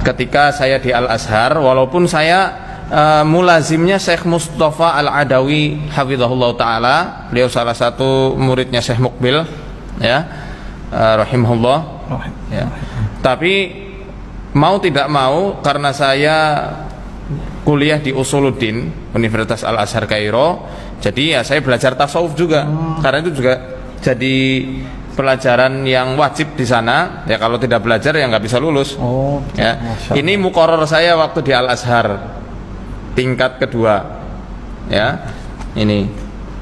ketika saya di Al-Azhar, walaupun saya mulazimnya Syekh Mustafa Al-Adawi hafizahullah taala, beliau salah satu muridnya Syekh Mukbil ya, rahimahullah ya. Tapi mau tidak mau, karena saya kuliah di Usuluddin Universitas Al-Azhar Kairo, jadi ya saya belajar tasawuf juga. Karena itu juga jadi pelajaran yang wajib di sana. Ya kalau tidak belajar ya nggak bisa lulus. Ya. Ini muqarrar saya waktu di Al-Azhar tingkat kedua. Ya. Ini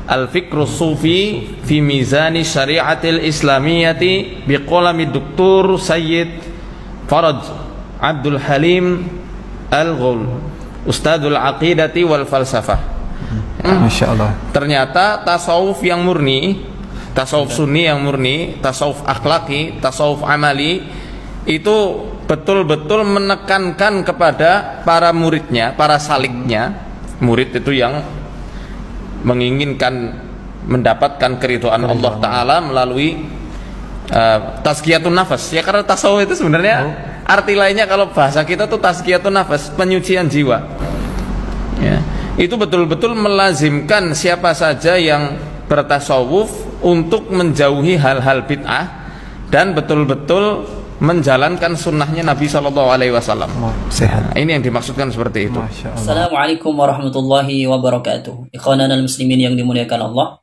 Al-Fikru Sufi fi Mizani Syariatil Islamiyati biqalami Dr. Sayyid Faraj Abdul Halim Al-Ghul, Ustadzul Aqidati wal Falsafah. Masya Allah. Ternyata tasawuf yang murni, tasawuf sunni yang murni, tasawuf akhlaki, tasawuf amali, itu betul-betul menekankan kepada para muridnya, para saliknya. Murid itu yang menginginkan mendapatkan keridhaan Allah Ta'ala melalui tazkiyatun nafas. Ya karena tasawuf itu sebenarnya arti lainnya kalau bahasa kita tuh tazkiyatun nafas, penyucian jiwa ya. Itu betul-betul melazimkan siapa saja yang bertasawuf untuk menjauhi hal-hal bid'ah dan betul-betul menjalankan sunnahnya Nabi SAW. Sehat. Nah, ini yang dimaksudkan seperti itu. Assalamualaikum warahmatullahi wabarakatuh. Ikhwanana muslimin yang dimuliakan Allah.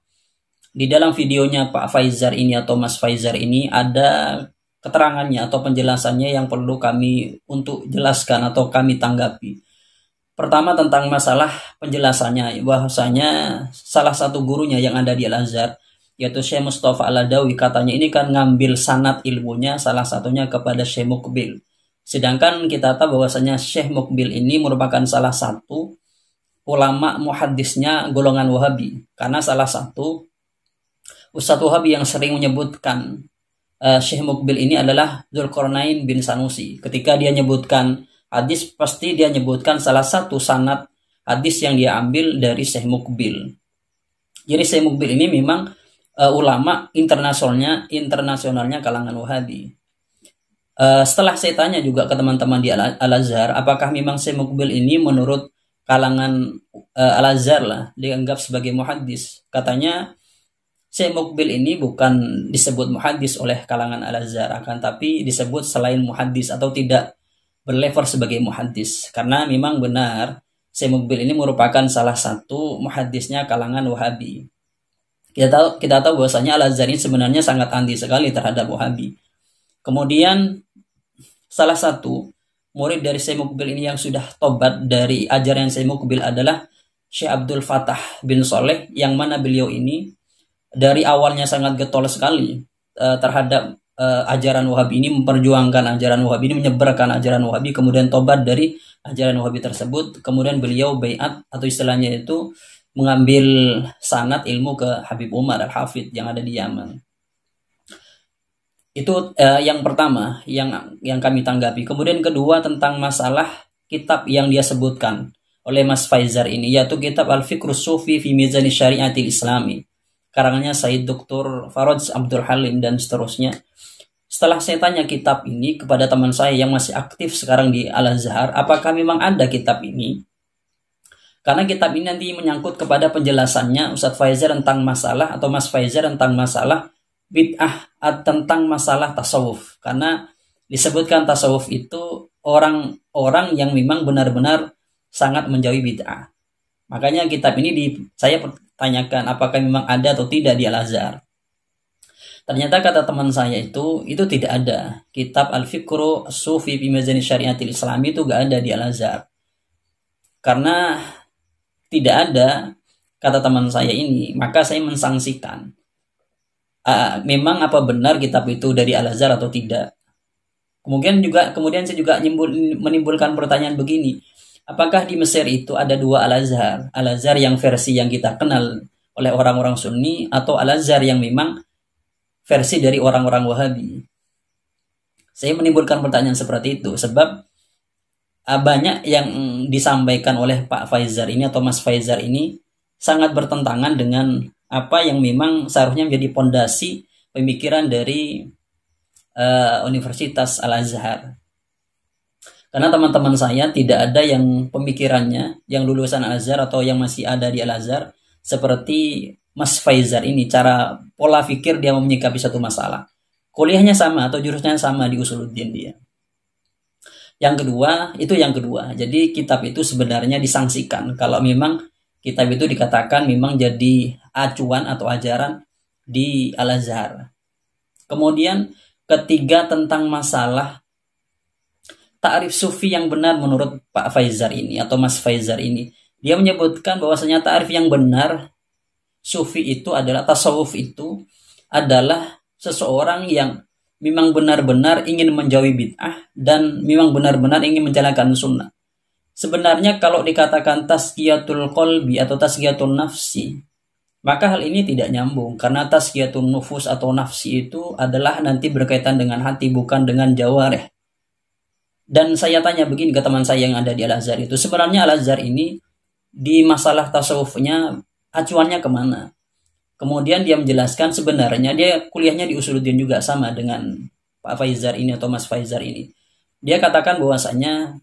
Di dalam videonya Pak Faizar ini atau Mas Faizar ini ada keterangannya atau penjelasannya yang perlu kami untuk jelaskan atau kami tanggapi. Pertama tentang masalah penjelasannya, bahwasanya salah satu gurunya yang ada di Al-Azhar, yaitu Syekh Mustafa Al-Adawi, katanya ini kan ngambil sanad ilmunya salah satunya kepada Syekh Mukbil. Sedangkan kita tahu bahwasanya Syekh Mukbil ini merupakan salah satu ulama muhaddisnya golongan Wahabi, karena salah satu Ustadz Wahabi yang sering menyebutkan Syekh Mukbil ini adalah Dzulqarnain bin Sanusi. Ketika dia menyebutkan hadis, pasti dia menyebutkan salah satu sanad hadis yang dia ambil dari Syekh Mukbil. Jadi Syekh Mukbil ini memang ulama internasionalnya kalangan Wahabi. Setelah saya tanya juga ke teman-teman di Al-Azhar, apakah memang Syekh Mukbil ini menurut kalangan Al-Azhar lah dianggap sebagai muhaddis? Katanya Syekh Mukbil ini bukan disebut muhaddis oleh kalangan Al-Azhar, akan tapi disebut selain muhaddis atau tidak berlevel sebagai muhaddis. Karena memang benar Syekh Mukbil ini merupakan salah satu muhaddisnya kalangan Wahabi. Kita tahu bahwasanya Al-Azhar ini sebenarnya sangat anti sekali terhadap Wahabi. Kemudian salah satu murid dari Syekh Mukbil ini yang sudah tobat dari ajaran Syekh Mukbil adalah Syekh Abdul Fattah bin Soleh, yang mana beliau ini dari awalnya sangat getol sekali terhadap ajaran Wahabi ini, memperjuangkan ajaran Wahabi ini, menyebarkan ajaran Wahabi, kemudian tobat dari ajaran Wahabi tersebut. Kemudian beliau baiat atau istilahnya itu mengambil sanad ilmu ke Habib Umar Al-Hafidh yang ada di Yaman. Itu yang pertama yang kami tanggapi. Kemudian kedua tentang masalah kitab yang dia sebutkan oleh Mas Faizar ini, yaitu kitab Al-Fikru Sufi fi Mizani Syariatil Islami, karangannya Said Dr. Faraj Abdul Halim dan seterusnya. Setelah saya tanya kitab ini kepada teman saya yang masih aktif sekarang di Al-Azhar, apakah memang ada kitab ini? Karena kitab ini nanti menyangkut kepada penjelasannya Ustadz Faizar tentang masalah, atau Mas Faizar tentang masalah bid'ah, tentang masalah tasawuf. Karena disebutkan tasawuf itu orang-orang yang memang benar-benar sangat menjauhi bid'ah. Makanya kitab ini saya tanyakan apakah memang ada atau tidak di Al-Azhar. Ternyata kata teman saya itu tidak ada. Kitab Al-Fikru Sufi fi Mizani Syariatil Islami itu gak ada di Al-Azhar. Karena tidak ada, kata teman saya ini, maka saya mensangsikan. Memang apa benar kitab itu dari Al-Azhar atau tidak? Kemudian saya juga menimbulkan pertanyaan begini. Apakah di Mesir itu ada dua Al-Azhar? Al-Azhar yang versi yang kita kenal oleh orang-orang Sunni, atau Al-Azhar yang memang versi dari orang-orang Wahabi? Saya menimbulkan pertanyaan seperti itu sebab banyak yang disampaikan oleh Pak Faizar ini atau Mas Faizar ini sangat bertentangan dengan apa yang memang seharusnya menjadi pondasi pemikiran dari Universitas Al-Azhar. Karena teman-teman saya tidak ada yang pemikirannya yang lulusan Al-Azhar atau yang masih ada di Al-Azhar seperti Mas Faizar ini, cara pola pikir dia menyikapi satu masalah. Kuliahnya sama atau jurusannya sama di Usuluddin dia. Yang kedua, jadi kitab itu sebenarnya disangsikan kalau memang kitab itu dikatakan memang jadi acuan atau ajaran di Al-Azhar. Kemudian ketiga, tentang masalah ta'rif sufi yang benar menurut Pak Faizar ini atau Mas Faizar ini. Dia menyebutkan bahwasanya ta'rif yang benar sufi itu adalah, tasawuf itu adalah seseorang yang memang benar-benar ingin menjauhi bid'ah dan memang benar-benar ingin menjalankan sunnah. Sebenarnya kalau dikatakan tazkiyatul qalbi atau tazkiyatun nafsi, maka hal ini tidak nyambung, karena tazkiyatun nufus atau nafsi itu adalah nanti berkaitan dengan hati, bukan dengan jawareh. Dan saya tanya begini ke teman saya yang ada di Al-Azhar itu, sebenarnya Al-Azhar ini di masalah tasawufnya acuannya kemana? Kemudian dia menjelaskan sebenarnya dia kuliahnya di Usuluddin juga sama dengan Pak Faizar ini atau Mas Faizar ini. Dia katakan bahwasanya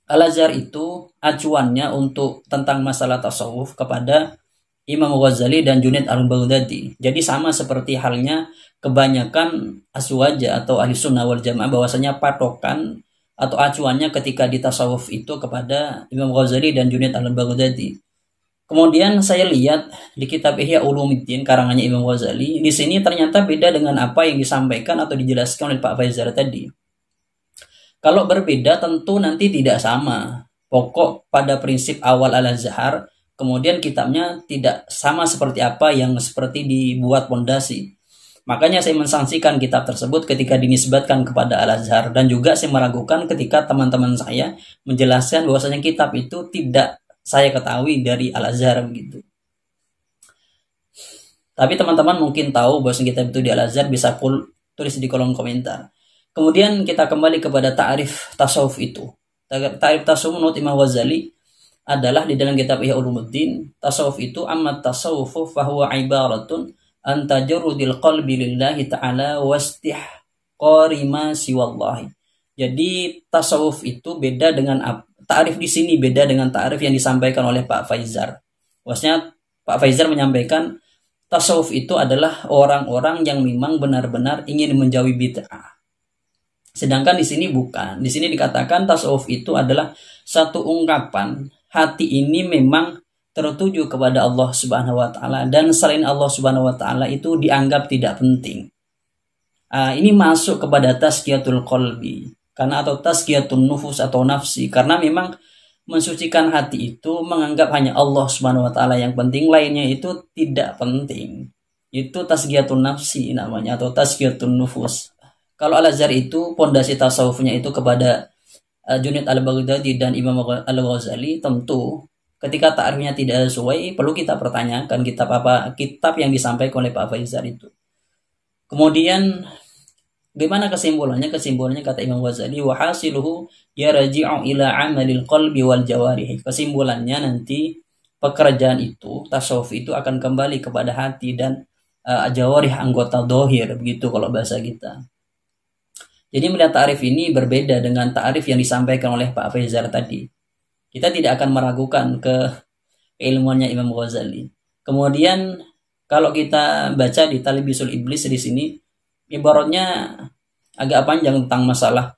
Al-Azhar itu acuannya untuk tentang masalah tasawuf kepada Imam Ghazali dan Junaid al-Baghdadi. Jadi sama seperti halnya kebanyakan aswaja atau ahli sunnah wal jamaah, bahwasanya patokan atau acuannya ketika di tasawuf itu kepada Imam Ghazali dan Junaid al-Baghdadi. Kemudian saya lihat di kitab Ihya Ulumuddin karangannya Imam Ghazali, di sini ternyata beda dengan apa yang disampaikan atau dijelaskan oleh Pak Faizar tadi. Kalau berbeda tentu nanti tidak sama. Pokok pada prinsip awal Al-Azhar, kemudian kitabnya tidak sama seperti apa yang seperti dibuat pondasi. Makanya saya mensangsikan kitab tersebut ketika dinisbatkan kepada Al-Azhar, dan juga saya meragukan ketika teman-teman saya menjelaskan bahwasanya kitab itu tidak saya ketahui dari Al-Azhar begitu. Tapi teman-teman mungkin tahu bahwa kitab itu di Al-Azhar, bisa tulis di kolom komentar. Kemudian kita kembali kepada ta'rif tasawuf itu. Ta'rif tasawuf menurut Imam Ghazali adalah di dalam kitab Ihya Ulumuddin, tasawuf itu amma tasawufu fahuwa ibaratun an tajarrudil qalbi lillahi ta'ala wastihqari ma siwallahi. Jadi tasawuf itu beda dengan ta'rif di sini beda dengan ta'rif yang disampaikan oleh Pak Faizar. Maksudnya Pak Faizar menyampaikan tasawuf itu adalah orang-orang yang memang benar-benar ingin menjauhi bid'ah. Sedangkan di sini bukan. Di sini dikatakan tasawuf itu adalah satu ungkapan hati ini memang tertuju kepada Allah Subhanahu wa taala, dan selain Allah Subhanahu wa taala itu dianggap tidak penting. Ini masuk kepada tazkiyatul qalbi. Karena atau tazkiyatun nufus atau nafsi, karena memang mensucikan hati itu menganggap hanya Allah Subhanahu wa taala yang penting, lainnya itu tidak penting. Itu tazkiyatun nafsi namanya atau tazkiyatun nufus. Kalau Al-Azhar itu pondasi tasawufnya itu kepada Junaid al-Baghdadi dan Imam al-Ghazali, tentu ketika ta'rifnya tidak sesuai perlu kita pertanyakan kitab yang disampaikan oleh Pak Faizar itu. Kemudian bagaimana kesimpulannya? Kesimpulannya kata Imam Ghazali, wa hasiluhu yarji'u ila 'amalil qalbi wal jawarih. Kesimpulannya nanti pekerjaan itu, tasawuf itu akan kembali kepada hati dan jawarih, anggota dohir, begitu kalau bahasa kita. Jadi melihat ta'rif ini berbeda dengan ta'rif yang disampaikan oleh Pak Faizar tadi. Kita tidak akan meragukan keilmuannya Imam Ghazali. Kemudian kalau kita baca di Talbisul Iblis di sini, ibaratnya agak panjang tentang masalah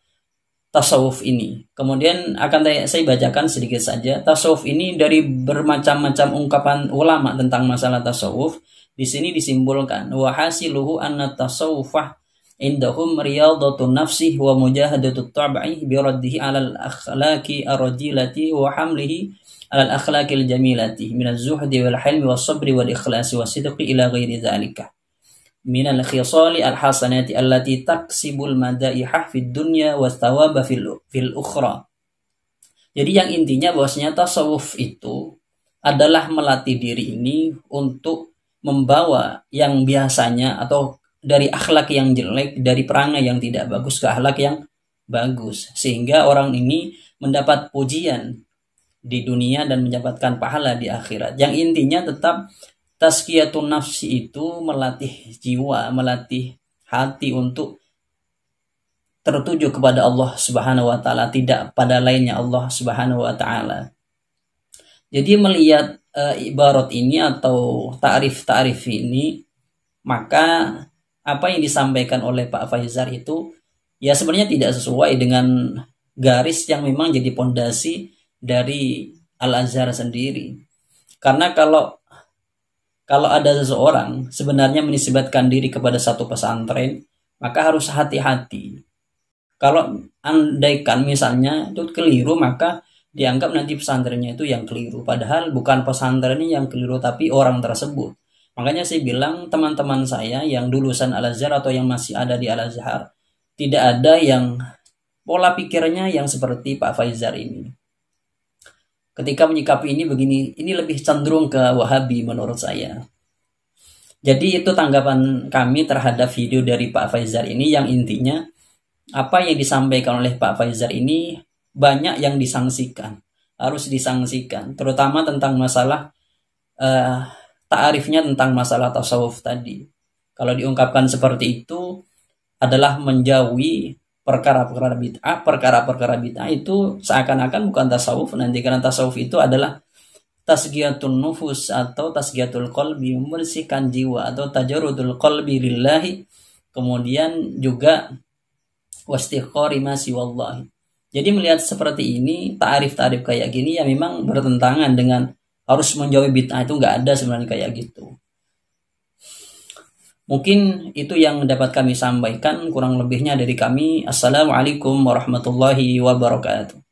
tasawuf ini. Kemudian akan saya bacakan sedikit saja. Tasawuf ini dari bermacam-macam ungkapan ulama tentang masalah tasawuf. Di sini disimpulkan wa hasiluhu anna tasawufah indahum riyadhatun nafsi wa mujahadatut tab'i bi raddihi 'alal akhlaqi ar-radilati wa hamlihi 'alal akhlaqil jamilati min az-zuhdi wal hilmi was sabri wal ikhlasi was sidqi ila ghairi dzalika min al-khisali al-hasanati allati taksibul madaiha fid dunya was thawaba fil ukhra. Jadi yang intinya bahwasanya tasawuf itu adalah melatih diri ini untuk membawa yang biasanya atau dari akhlak yang jelek, dari perangai yang tidak bagus ke akhlak yang bagus, sehingga orang ini mendapat pujian di dunia dan mendapatkan pahala di akhirat. Yang intinya tetap tazkiyatun nafsi itu melatih jiwa, melatih hati untuk tertuju kepada Allah Subhanahu wa taala, tidak pada lainnya Allah Subhanahu wa taala. Jadi melihat ibarat ini atau ta'rif-ta'rif ini, maka apa yang disampaikan oleh Pak Faizar itu ya sebenarnya tidak sesuai dengan garis yang memang jadi pondasi dari Al-Azhar sendiri. Karena kalau ada seseorang sebenarnya menisbatkan diri kepada satu pesantren, maka harus hati-hati. Kalau andaikan misalnya itu keliru, maka dianggap nanti pesantrennya itu yang keliru. Padahal bukan pesantrennya yang keliru, tapi orang tersebut. Makanya saya bilang teman-teman saya yang lulusan Al-Azhar atau yang masih ada di Al-Azhar, tidak ada yang pola pikirnya yang seperti Pak Faizar ini. Ketika menyikapi ini begini, ini lebih cenderung ke Wahabi menurut saya. Jadi itu tanggapan kami terhadap video dari Pak Faizar ini, yang intinya apa yang disampaikan oleh Pak Faizar ini banyak yang disangsikan, harus disangsikan, terutama tentang masalah ta'arifnya tentang masalah tasawuf tadi. Kalau diungkapkan seperti itu adalah menjauhi perkara-perkara bid'ah itu seakan-akan bukan tasawuf nanti, karena tasawuf itu adalah tasgiyatun nufus atau tasgiyatul qalbi, membersihkan jiwa, atau tajarrudul qalbi lillahi, kemudian juga wastighfari ma siwallahi. Jadi melihat seperti ini, ta'arif-ta'arif kayak gini ya memang bertentangan dengan harus menjauhi bid'ah, itu nggak ada sebenarnya kayak gitu. Mungkin itu yang dapat kami sampaikan, kurang lebihnya dari kami. Assalamualaikum warahmatullahi wabarakatuh.